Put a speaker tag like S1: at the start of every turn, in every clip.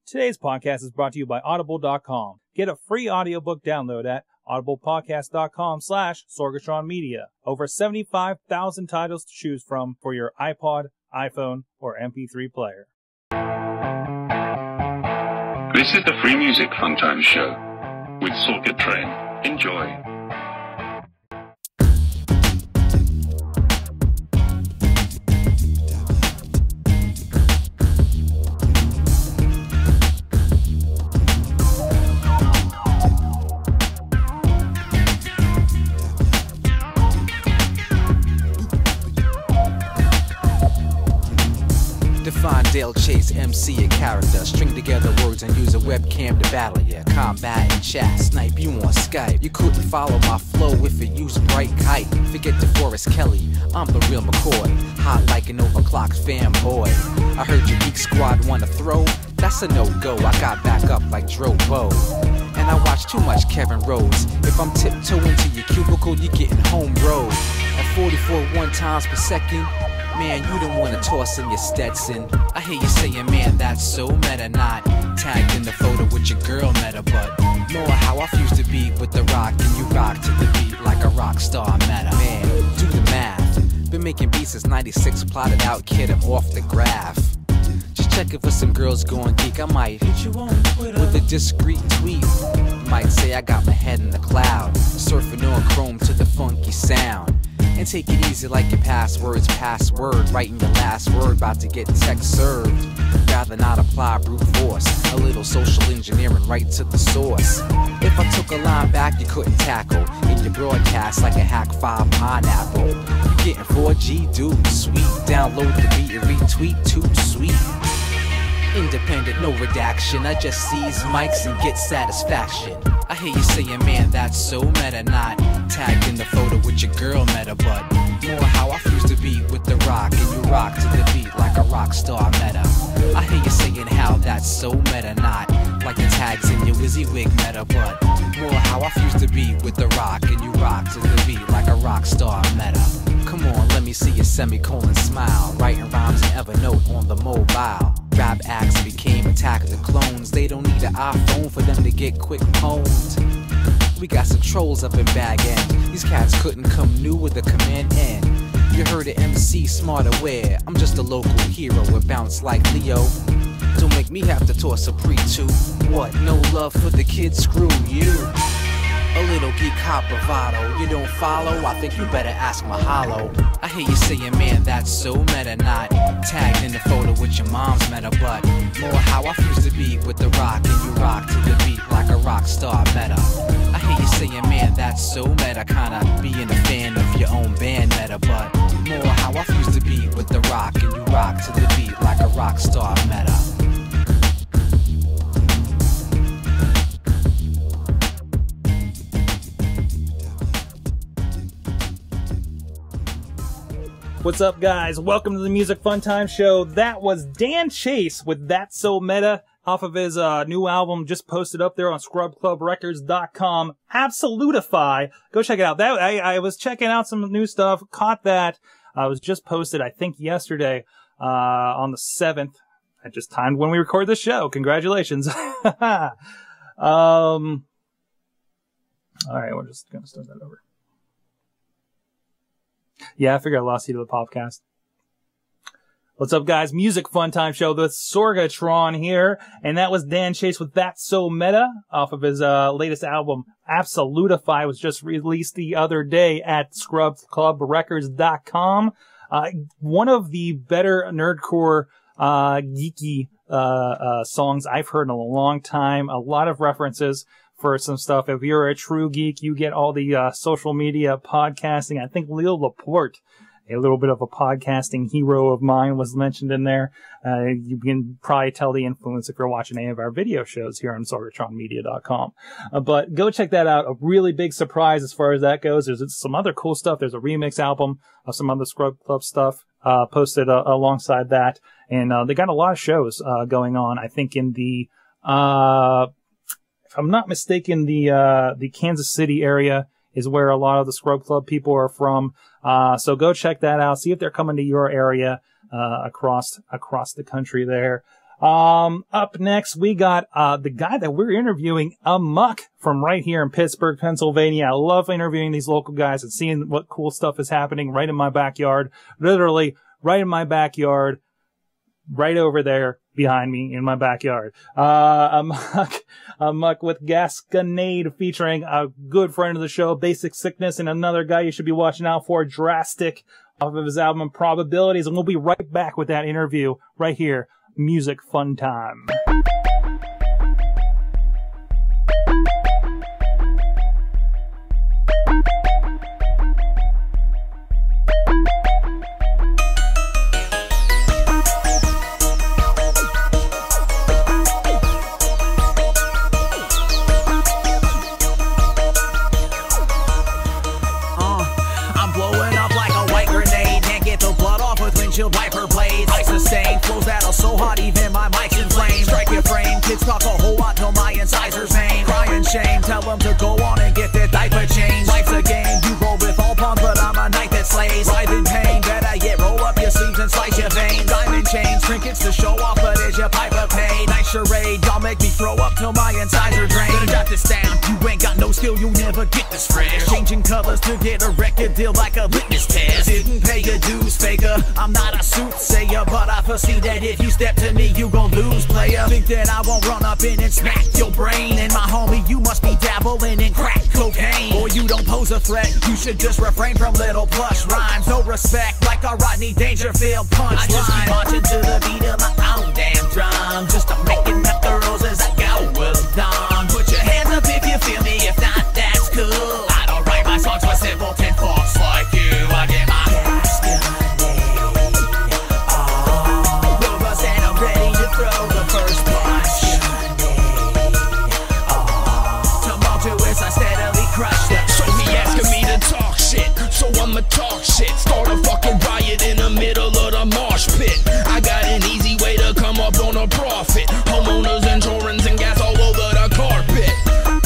S1: Today's podcast is brought to you by Audible.com. Get a free audiobook download at audiblepodcast.com/Sorgatron Media. Over 75,000 titles to choose from for your iPod, iPhone, or MP3 player.
S2: This is the Free Music Funtime Show with Sorgatron. Enjoy.
S3: Define Dale Chase, MC a character. String together words and use a webcam to battle ya. Combat and chat, snipe you on Skype. You couldn't follow my flow if you used bright kite. Forget DeForest Kelly, I'm the real McCoy. Hot like an overclocked fanboy. I heard your geek squad wanna throw. That's a no-go, I got back up like Drobo. And I watch too much Kevin Rose. If I'm tiptoeing to your cubicle, you're getting home road. At 44 1 times per second, man, you don't wanna toss in your Stetson. I hear you saying, man, that's so meta. Not tagged in the photo with your girl meta, but more how I fuse the beat with the rock, and you rock to the beat like a rock star meta. Man, do the math. Been making beats since 96, plotted out, kid, I'm off the graph. Just checking for some girls going geek. I might hit you on Twitter with a discreet tweet. Might say I got my head in the cloud, surfing on Chrome to the funky sound. And take it easy like your password's password. Writing your last word, about to get text served. Rather not apply brute force. A little social engineering right to the source. If I took a line back you couldn't tackle in your broadcast like a hack 5 pineapple. You're getting 4G, dude, sweet. Download the beat and retweet, too sweet. Independent, no redaction. I just seize mics and get satisfaction. I hear you saying, man, that's so meta. Not tagged in the photo with your girl meta, but more how I fuse the beat with the rock, and you rock to the beat like a rock star meta. I hear you saying how that's so meta. Not like the tags in your WYSIWYG meta, but more how I fuse the beat with the rock, and you rock to the beat like a rock star meta. Come on, let me see your semicolon smile. Writing rhymes in Evernote on the mobile. Rap acts became Attack of the Clones. They don't need an iPhone for them to get quick pwned. We got some trolls up in Bag End. These cats couldn't come new with a command N. You heard an MC smart aware. I'm just a local hero with bounce like Leo. Don't make me have to toss a pre-2. What, no love for the kids? Screw you. A little geek hop bravado, you don't follow? I think you better ask Mahalo. I hear you saying, man, that's so meta. Not tagged in the photo with your mom's meta, but more how I fuse the beat with the rock, and you rock to the beat like a rock star meta. I hear you saying, man, that's so meta. Kinda being a fan of your own band meta, but more how I fuse the beat with the rock, and you rock to the beat like a rock star meta.
S1: What's up, guys? Welcome to the Music Funtime Show. That was Dan Chase with That's So Meta off of his new album, just posted up there on scrubclubrecords.com. Absolutify. Go check it out. That I was checking out some new stuff, caught that. It was just posted, I think, yesterday on the 7th. I just timed when we record the show. Congratulations. All right, we're just going to start that over. Yeah, I figured I lost you to the podcast. What's up, guys? Music Funtime Show. The Sorgatron here. And that was Dan Chase with That's So Meta off of his latest album, Absolutify, was just released the other day at scrubclubrecords.com. One of the better nerdcore, geeky songs I've heard in a long time. A lot of references for some stuff. If you're a true geek, you get all the social media podcasting. I think Leo Laporte, a little bit of a podcasting hero of mine, was mentioned in there. You can probably tell the influence if you're watching any of our video shows here on SorgatronMedia.com. But go check that out. A really big surprise as far as that goes. There's some other cool stuff. There's a remix album of some other Scrub Club stuff posted alongside that. And they got a lot of shows going on. I think in the if I'm not mistaken, the Kansas City area is where a lot of the Scrub Club people are from. So go check that out. See if they're coming to your area, across the country there. Up next, we got the guy that we're interviewing, Amuck, from right here in Pittsburgh, Pennsylvania. I love interviewing these local guys and seeing what cool stuff is happening right in my backyard. Literally right in my backyard, right over there behind me in my backyard. Amuck with Gasconade, featuring a good friend of the show, Basic Sickness, and another guy you should be watching out for, Draztyk, off of his album Improbabilities. And we'll be right back with that interview right here. Music Fun Time.
S4: I'm blowing up like a white grenade. Can't get the blood off with windshield wiper blades. I sustain flows that are so hot, even my mic's in flames. Strike your frame, kids talk a whole lot till my incisors pain. Crying shame, tell them to go on and get their diaper changed. Life's a game, you roll with all pawns, but I'm a knight that slays. Live in pain, better yet roll up your sleeves and slice your veins. Diamond chains, trinkets to show off, but is your piper paid? Nice charade, y'all make me throw up till my incisor drain. Better jot this down, you ain't got no skill, you'll never get this fresh. Changing colors to get a record deal like a litmus test. Didn't pay your dues, faker, I'm not a soothsayer, but I foresee that if you step to me, you gon' lose, player. Think that I won't run up in and smack your brain. And my homie, you must be dabbling in crack cocaine, or you don't pose a threat. You should just refrain from little plush rhymes. No respect, like a Rodney Dangerfield punchline. I just keep marching to the beat of my own damn drum, just to making up the rules as I go. Well done. Put your hands up if you feel me. If not, that's cool. I don't write my songs for simpleton folks like you. I get my throw the first punch. Tumultuous, I steadily crush them.
S5: So he asking me to talk shit, so I'ma talk shit. Start a fucking riot in the middle of the marsh pit. I got an easy way to come up on a profit. Homeowners, insurance, and gas all over the carpet.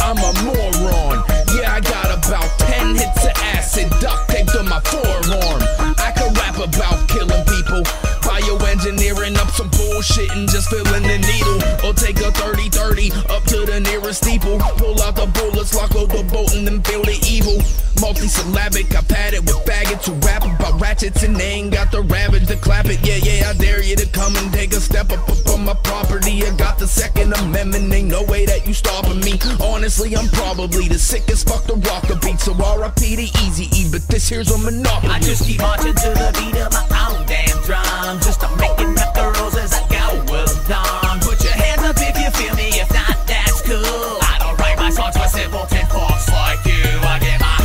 S5: I'm a moron. Yeah, I got about 10 hits of acid duct taped to my forearm. I can rap about killing people, bioengineering up some bullshit and just filling the needle. Or take a 30-30 up to the nearest steeple. Pull out the bullets, lock load the bolt, and then feel the evil. Multi-syllabic, I pad it with faggots who rap about ratchets and they ain't got the ravage to clap it. Yeah, I dare you to come and take a step up on my property. I got the Second Amendment, ain't no way that you stopping me. Honestly, I'm probably the sickest fuck to rock a beat. So R.I.P. to Eazy-E, but this here's a monopoly.
S4: I just keep marching to the beat of my own damn drum, just to making up the rules as I go. Well done. Put your hands up if you feel me. If not, that's cool. I don't write my songs for simpleton folks like you. I get my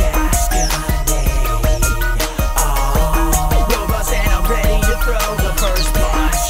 S4: robust and I'm ready to throw the first punch.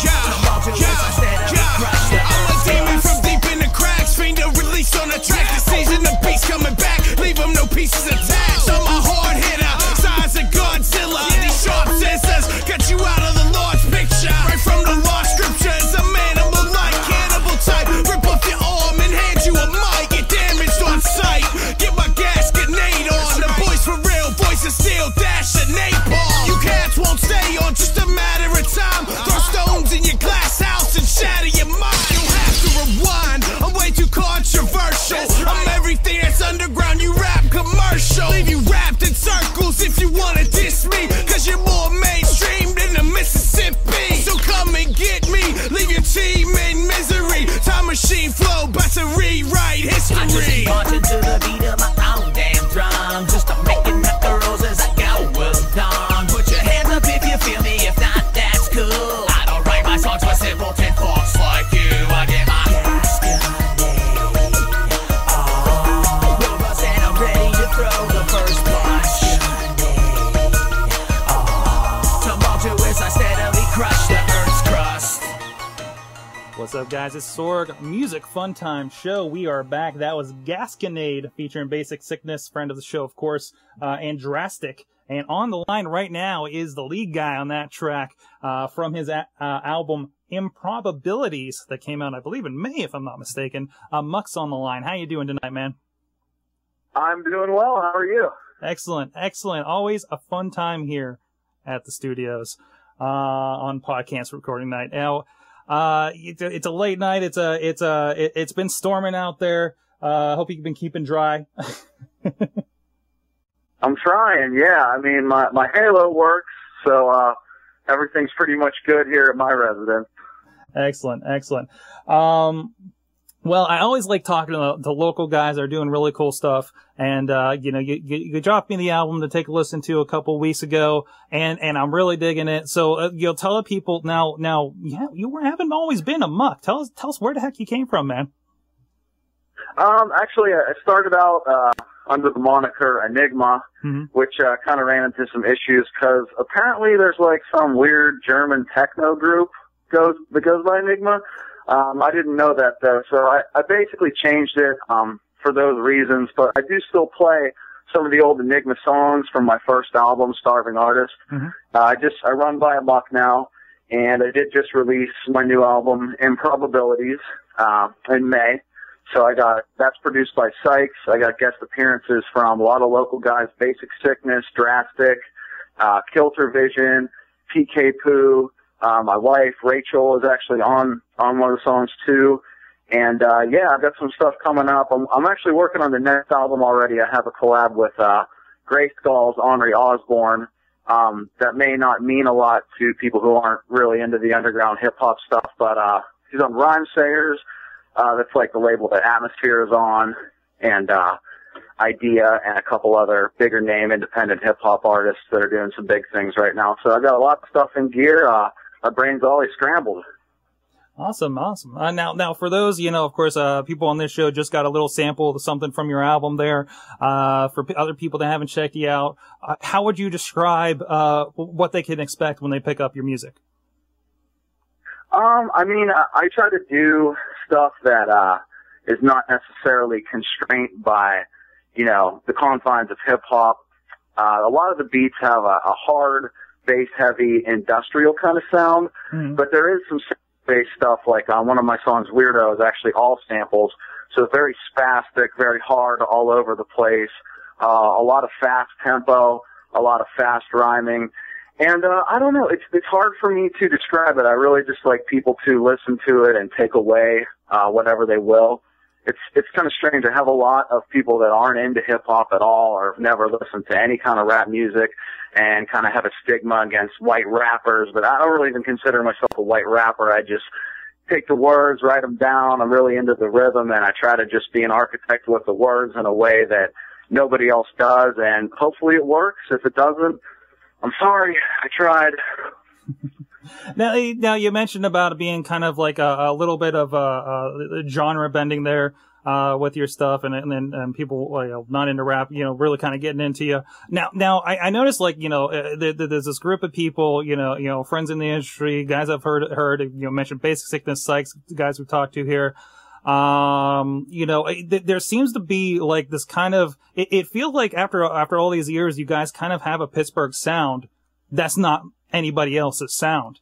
S4: Tumultuous, I steadily crush the
S5: I'm a demon from deep in the cracks. Fiend a release on the track. The season, the beast coming back. Leave them no pieces attached. I'm a hard hitter, size of Godzilla. These sharp scissors got you out of the Lord's picture. Right from the Lord's scriptures, I'm animal like cannibal type. Rip off your arm and hand you a mic. Get damaged on sight. Get my Gasconade on. The boys for real, voice of steel, dash and napalm. You cats won't stay on, just a matter of time. Throw stones in your glass house and shatter your mind. You'll have to rewind, I'm way too controversial. I'm everything that's underground, you rap commercial. Leave you wrapped in circles if you wanna diss me, cause you're more mainstream than the Mississippi. So come and get me, leave your team in misery. Time machine flow, about to rewrite history.
S4: I just keep marching to the beat of my own damn drum, just to making up the rules as I go. Well done. Put your hands up if you feel me. If not, that's cool. I don't write my songs for simpleton folks like you. I get my robust and I'm ready to throw the first punch. Tumultuous, I steadily crush the earth's crust.
S1: What's up, guys? It's Sorg, Music Fun Time Show. We are back. That was Gasconade featuring Basic Sickness, friend of the show, of course, and Draztyk. And on the line right now is the lead guy on that track from his album Improbabilities that came out, I believe, in May, if I'm not mistaken. Muck's on the line. How you doing tonight, man?
S6: I'm doing well. How are you?
S1: Excellent, excellent. Always a fun time here at the studios. on podcast recording night. Now, it's a late night. It's been storming out there. Hope you've been keeping dry.
S6: I'm trying, yeah. I mean, my Halo works, so everything's pretty much good here at my residence.
S1: Excellent. Well, I always like talking to local guys that are doing really cool stuff. And, you dropped me the album to take a listen to a couple weeks ago, and I'm really digging it. So, tell the people now, you haven't always been Amuck. Tell us where the heck you came from, man.
S6: Actually, I started out, under the moniker Enigma, which, kind of ran into some issues because apparently there's like some weird German techno group that goes by Enigma. I didn't know that though, so I basically changed it, for those reasons, but I do still play some of the old Enigma songs from my first album, Starving Artist. I run by Amuck now, and I did just release my new album, Improbabilities, in May. So that's produced by Sikes. I got guest appearances from a lot of local guys, Basick, Draztyk, Kilter Vision, PK Poo. My wife, Rachel, is actually on one of the songs too. And, I've got some stuff coming up. I'm actually working on the next album already. I have a collab with, Grey Skull's Henry Osborne. That may not mean a lot to people who aren't really into the underground hip hop stuff, but, he's on Rhymesayers. That's like the label that Atmosphere is on, and, Idea, and a couple other bigger name independent hip hop artists that are doing some big things right now. So I've got a lot of stuff in gear. My brain's always scrambled.
S1: Awesome. Now for those, of course, people on this show just got a little sample of something from your album there. For other people that haven't checked you out, how would you describe, what they can expect when they pick up your music?
S6: I try to do stuff that, is not necessarily constrained by, the confines of hip hop. A lot of the beats have a hard, bass heavy, industrial kind of sound, but there is some bass stuff, like one of my songs, Weirdo, is actually all samples, so very spastic, very hard, all over the place, a lot of fast tempo, a lot of fast rhyming, and I don't know, it's hard for me to describe it. I really just like people to listen to it and take away whatever they will. It's kind of strange. I have a lot of people that aren't into hip hop at all, or have never listened to any kind of rap music, and kind of have a stigma against white rappers, but I don't really even consider myself a white rapper. I just take the words, write them down. I'm really into the rhythm, and I try to just be an architect with the words in a way that nobody else does, and hopefully it works. If it doesn't, I'm sorry. I tried.
S1: Now you mentioned about it being kind of like a little bit of a genre bending there, with your stuff, and people, not into rap, really kind of getting into you. Now, I noticed, like, there's this group of people, friends in the industry, guys I've heard, mentioned Basic Sickness, Sikes, guys we've talked to here. There seems to be like this kind of, it feels like after all these years, you guys kind of have a Pittsburgh sound that's not anybody else's sound.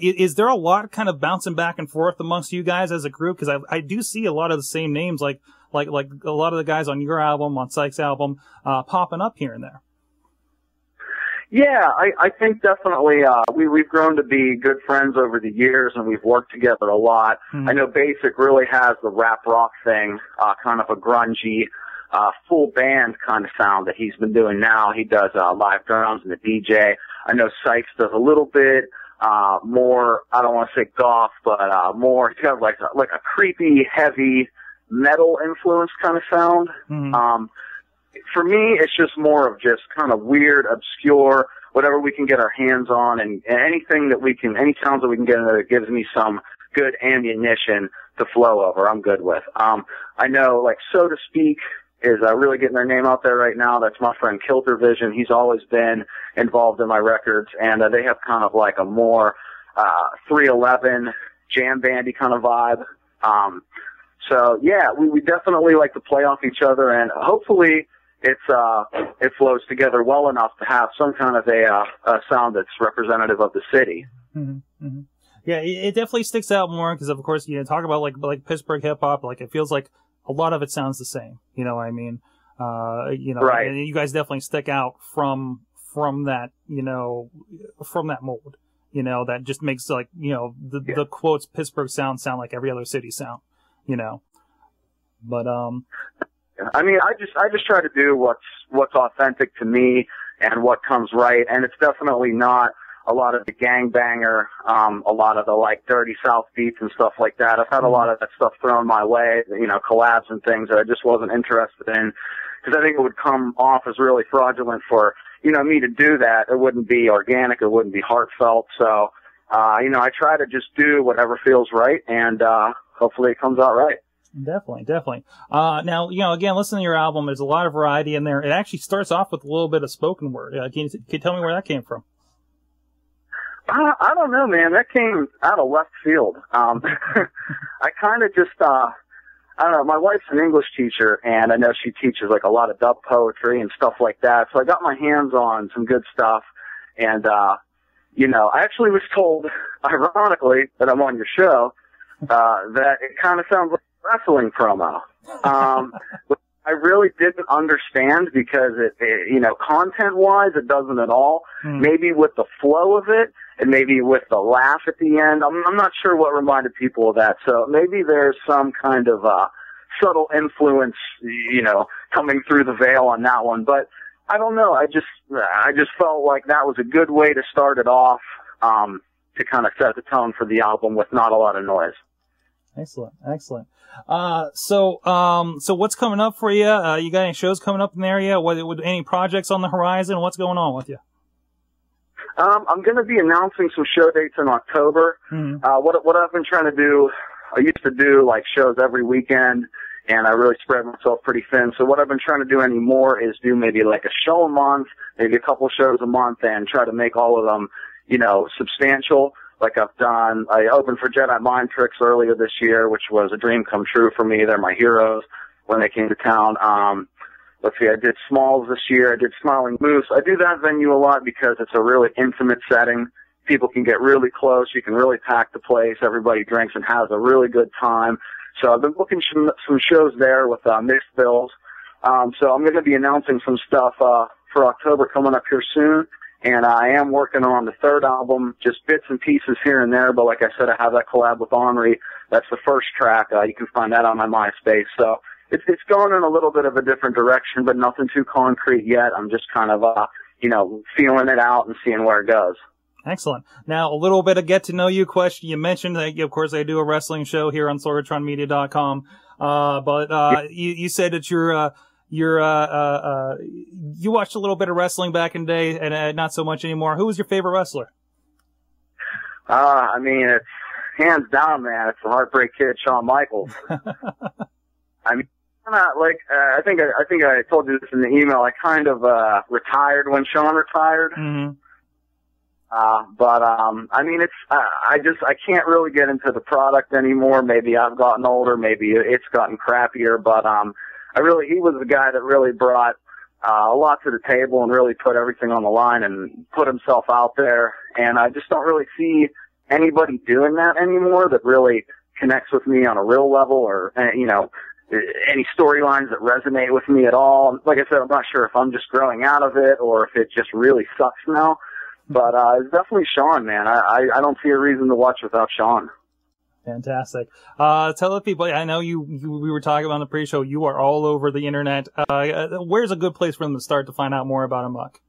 S1: Is there a lot kind of bouncing back and forth amongst you guys as a group? Cause I do see a lot of the same names, like a lot of the guys on your album, on Sikes' album, popping up here and there.
S6: Yeah, I think definitely, we've grown to be good friends over the years, and we've worked together a lot. I know Basick really has the rap rock thing, kind of a grungy, full band kind of sound that he's been doing now. He does, live drums and the DJ. I know Sikes does a little bit, more, I don't want to say goth, but, more, he's got like a creepy, heavy metal influence kind of sound. For me, it's just more of just kind of weird, obscure, whatever we can get our hands on, and anything that we can, any sounds that we can get in there that gives me some good ammunition to flow over, I'm good with. I know, like, So to Speak is really getting their name out there right now. That's my friend Kilter Vision. He's always been involved in my records, and they have kind of like a more 311 jam bandy kind of vibe. So yeah, we definitely like to play off each other, and hopefully it flows together well enough to have some kind of a sound that's representative of the city.
S1: Yeah, it definitely sticks out more because, of course, talk about like Pittsburgh hip hop. Like, it feels like a lot of it sounds the same. You know what I mean?
S6: Right.
S1: And you guys definitely stick out from that, from that mold. you know, that just makes like, you know, the quotes Pittsburgh sound like every other city sound, you know. But
S6: I mean, I just try to do what's authentic to me and what comes right, and it's definitely not a lot of the gangbanger, a lot of the like dirty South beats and stuff like that. I've had a lot of that stuff thrown my way, you know, collabs and things that I just wasn't interested in, because I think it would come off as really fraudulent for, you know, me to do that. It wouldn't be organic, it wouldn't be heartfelt. So, you know, I try to just do whatever feels right, and hopefully it comes out right.
S1: Definitely. Now, you know, again, listening to your album, there's a lot of variety in there. It actually starts off with a little bit of spoken word. Can you tell me where that came from?
S6: I don't know, man. That came out of left field. I kind of just, I don't know, my wife's an English teacher, and I know she teaches like a lot of dub poetry and stuff like that. So I got my hands on some good stuff. And, you know, I actually was told, ironically, that I'm on your show, that it kind of sounds like a wrestling promo. I really didn't understand because it you know, content-wise, it doesn't at all. Maybe with the flow of it, and maybe with the laugh at the end. I'm not sure what reminded people of that. So maybe there's some kind of subtle influence, you know, coming through the veil on that one. But I don't know. I just felt like that was a good way to start it off, to kind of set the tone for the album with not a lot of noise.
S1: Excellent. So what's coming up for you? You got any shows coming up in the area? Any projects on the horizon? What's going on with you?
S6: I'm going to be announcing some show dates in October. What I've been trying to do, I used to do like shows every weekend, and I really spread myself pretty thin. So what I've been trying to do anymore is do maybe like a show a month, maybe a couple shows a month, and try to make all of them, you know, substantial. Like I've done, I opened for Jedi Mind Tricks earlier this year, which was a dream come true for me. They're my heroes when they came to town. Let's see, I did Smalls this year. I did Smiling Moose. I do that venue a lot because it's a really intimate setting. People can get really close. You can really pack the place. Everybody drinks and has a really good time. So I've been booking some shows there with mixed bills. So I'm going to be announcing some stuff for October coming up here soon. And I am working on the third album, just bits and pieces here and there. But like I said, I have that collab with Henri. That's the first track. You can find that on my MySpace. So it's going in a little bit of a different direction, but nothing too concrete yet. I'm just kind of, you know, feeling it out and seeing where it goes.
S1: Excellent. Now, a little bit of get to know you question. You mentioned that, of course, I do a wrestling show here on SorgatronMedia.com. But you said that you watched a little bit of wrestling back in the day and not so much anymore. Who was your favorite wrestler?
S6: I mean, it's hands down, man. It's the Heartbreak Kid, Shawn Michaels. I mean, I think I told you this in the email. I kind of retired when Shawn retired. I mean, I can't really get into the product anymore. Maybe I've gotten older. Maybe it's gotten crappier. But he was the guy that really brought a lot to the table and really put everything on the line and put himself out there. And I just don't really see anybody doing that anymore that really connects with me on a real level, or, you know, any storylines that resonate with me at all. Like I said, I'm not sure if I'm just growing out of it or if it just really sucks now. But it's definitely Shawn, man. I don't see a reason to watch without Shawn.
S1: Fantastic. Tell the people, I know we were talking about on the pre-show, you are all over the internet. Where's a good place for them to start to find out more about Amuck?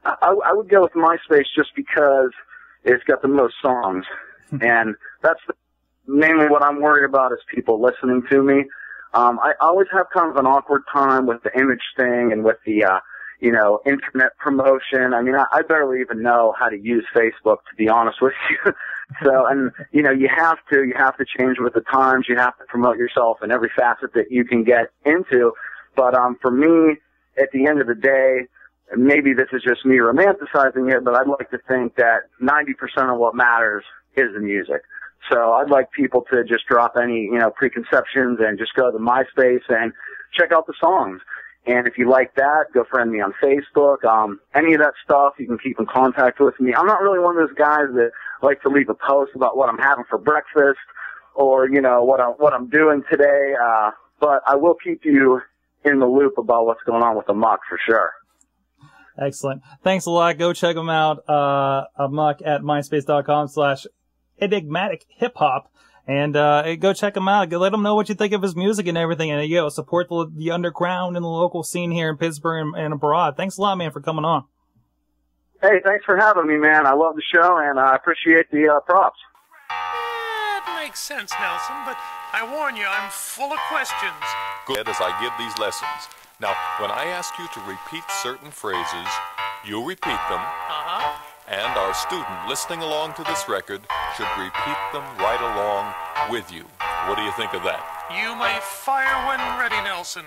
S6: I would go with MySpace just because it's got the most songs. And that's mainly what I'm worried about is people listening to me. I always have kind of an awkward time with the image thing and with the, you know, internet promotion. I mean, I barely even know how to use Facebook, to be honest with you. So, and, you know, you have to change with the times. You have to promote yourself in every facet that you can get into. But, for me, at the end of the day, maybe this is just me romanticizing it, but I'd like to think that 90% of what matters is the music. So I'd like people to just drop any, you know, preconceptions and just go to MySpace and check out the songs. And if you like that, go friend me on Facebook. Any of that stuff, you can keep in contact with me. I'm not really one of those guys that like to leave a post about what I'm having for breakfast or, you know, what I'm doing today. But I will keep you in the loop about what's going on with Amuck for sure.
S1: Excellent. Thanks a lot. Go check them out. Amuck at myspace.com/enigmatic-hip-hop. And go check him out. Let him know what you think of his music and everything. And support the underground and the local scene here in Pittsburgh and abroad. Thanks a lot, man, for coming on.
S6: Hey, thanks for having me, man. I love the show, and I appreciate the props.
S7: It makes sense, Nelson, but I warn you, I'm full of questions.
S8: Go ahead as I give these lessons. Now, when I ask you to repeat certain phrases, you repeat them. And our student listening along to this record should repeat them right along with you. What do you think of that?
S7: You may fire when ready, Nelson.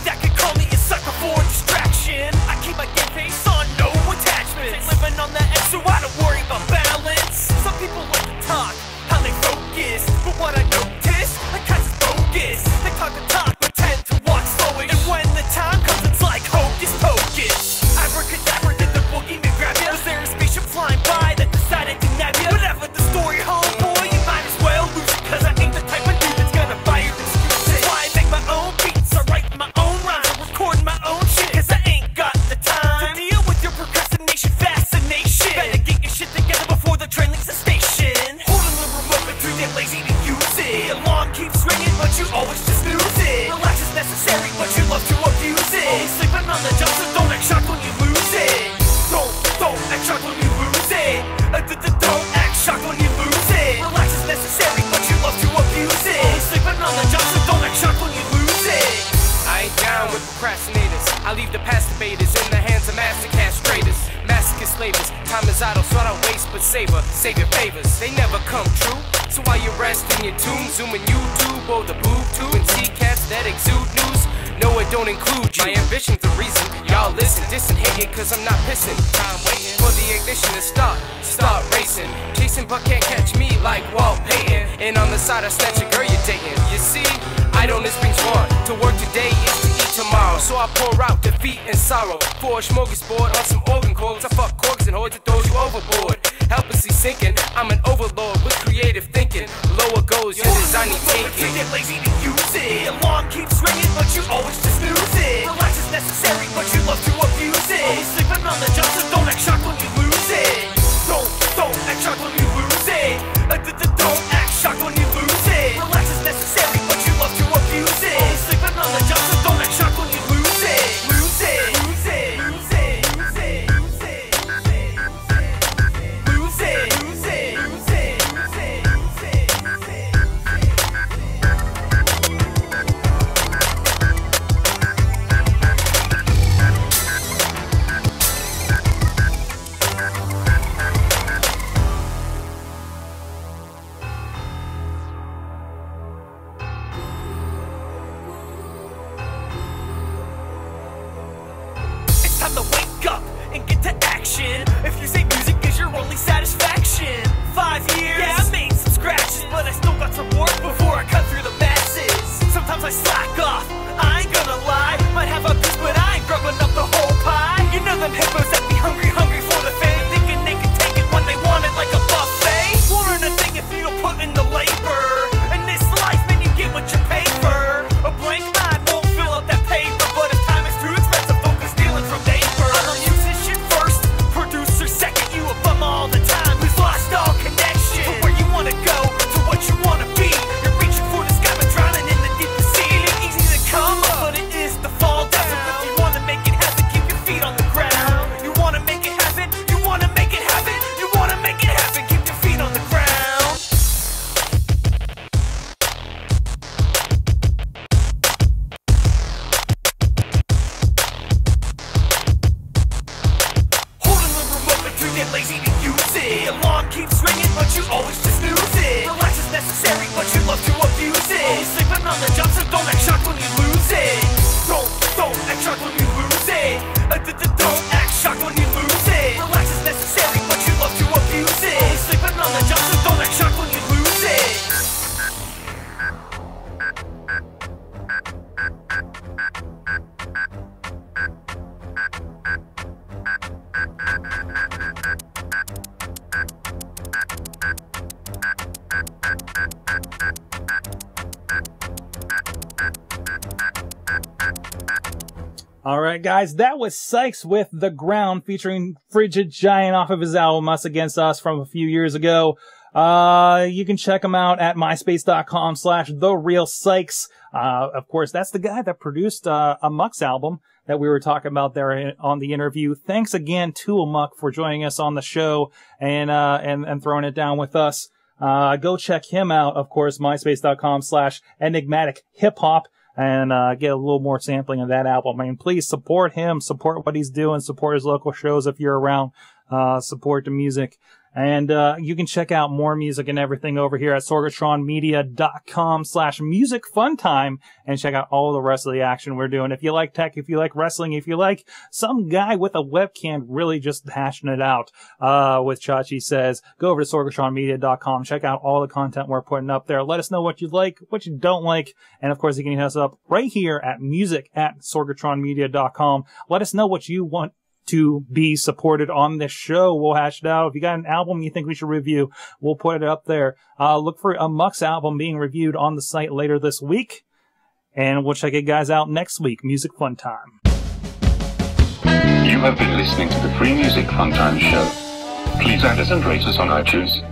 S4: That could call me a sucker for distraction. I keep my game face on, no attachments. Ain't living on the edge, so I don't worry about balance. Some people like to talk, how they focus, but what I notice, the kinds of bogus. They talk the talk, but tend to walk slowish. And when the time comes, it's like hocus pocus. Abracadabra, did the boogeyman grab ya? Was there a spaceship flying by that decided to nab ya? Whatever the story, homeboy, you might as well lose it, cause I ain't the type of dude that's gonna buy your excuses. Why I make my own beats, I write my own rhymes, I record my own shit, cause I ain't got the time to deal with your procrastination, fascination. Better get your shit together before the train leaves the station. Holding the remote, but too damn lazy to use it. The alarm keeps ringing, but you always just snooze it. Relax is necessary, but you love to abuse it. Always sleeping on the job, so don't act shocked when you lose it. Don't act shocked when you lose it. Don't act shocked when you lose it. Relax is necessary, but you love to abuse it. Always sleeping on the job, so don't act shocked when you lose it.
S3: I ain't down with procrastinators. I leave the past debaters in the hands of master castrators. Masochist slavers. Time is idle, so I don't waste but savor. Save your favors, they never come true. So while you're resting your tune, zooming YouTube or the boob tube and see cats that exude news. No, it don't include you. My ambition's the reason y'all listen, distant hating, cause I'm not pissing. Time waiting for the ignition to start racing. Chasing but can't catch me like Walt Payton. And on the side I snatch a girl you're dating. You see, idleness brings one. To work today is to eat tomorrow. So I pour out defeat and sorrow for a smorgasbord on some organ chords. I fuck corks and hordes that throws you overboard. Helplessly sinking, I'm an overlord with creative thinking. Lower goals, your design needs taking.
S4: Get lazy to use it. The alarm keeps ringing, but you always just snooze it. Relax is necessary, but you love to abuse it. Always sleeping on the job, so don't act shocked when you lose it. Don't act shocked when you lose it. Don't act shocked when you lose it. Relax is necessary, but you love to abuse it. Always sleeping on the job, so don't act shocked when you lose it. Lose it. Lose it. Lose it. Lose it. Lose it. Lose it. Lose it. Lose it. Time to wake up and get to action. If you say music is your only satisfaction. 5 years, yeah, I made some scratches, but I still got some work before I cut through the masses. Sometimes I slack off, I ain't gonna lie. Might have a piece, but I ain't grubbing up the whole pie. You know them hippos that be hungry for the fame, thinking they can take it when they want it like a buffet. Won't earn a thing if you don't put in the labor. In this life, man, you get what you pay for. A blank mind won't fill up that paper, but if time is too expensive, don't go stealing from neighbors. I don't use this shit first, producer second. You a bum all the time, who's lost all connection to where you wanna go, to what you wanna be. You're reaching for the sky, but drowning in the deepest sea. It ain't easy to come up.
S1: All right, guys, that was Sikes with The Ground featuring Frigid Giant off of his album Us Against Us from a few years ago. You can check him out at myspace.com/TheRealSikes. Of course, that's the guy that produced Amuck's album that we were talking about there on the interview. Thanks again to Amuck for joining us on the show and throwing it down with us. Go check him out, of course, myspace.com/enigmatic-hip-hop. And get a little more sampling of that album. I mean, please support him, support what he's doing, support his local shows if you're around, support the music. And you can check out more music and everything over here at sorgatronmedia.com/musicfuntime and check out all the rest of the action we're doing. If you like tech, if you like wrestling, if you like some guy with a webcam really just hashing it out, with Chachi Says, go over to sorgatronmedia.com, check out all the content we're putting up there. Let us know what you like, what you don't like. And of course, you can hit us up right here at music@sorgatronmedia.com. Let us know what you want to be supported on this show. We'll hash it out. If you got an album you think we should review, we'll put it up there. Look for Amuck's album being reviewed on the site later this week. And we'll check you guys out next week. Music Fun Time.
S2: You have been listening to the Free Music Funtime Show. Please add us and rate us on iTunes.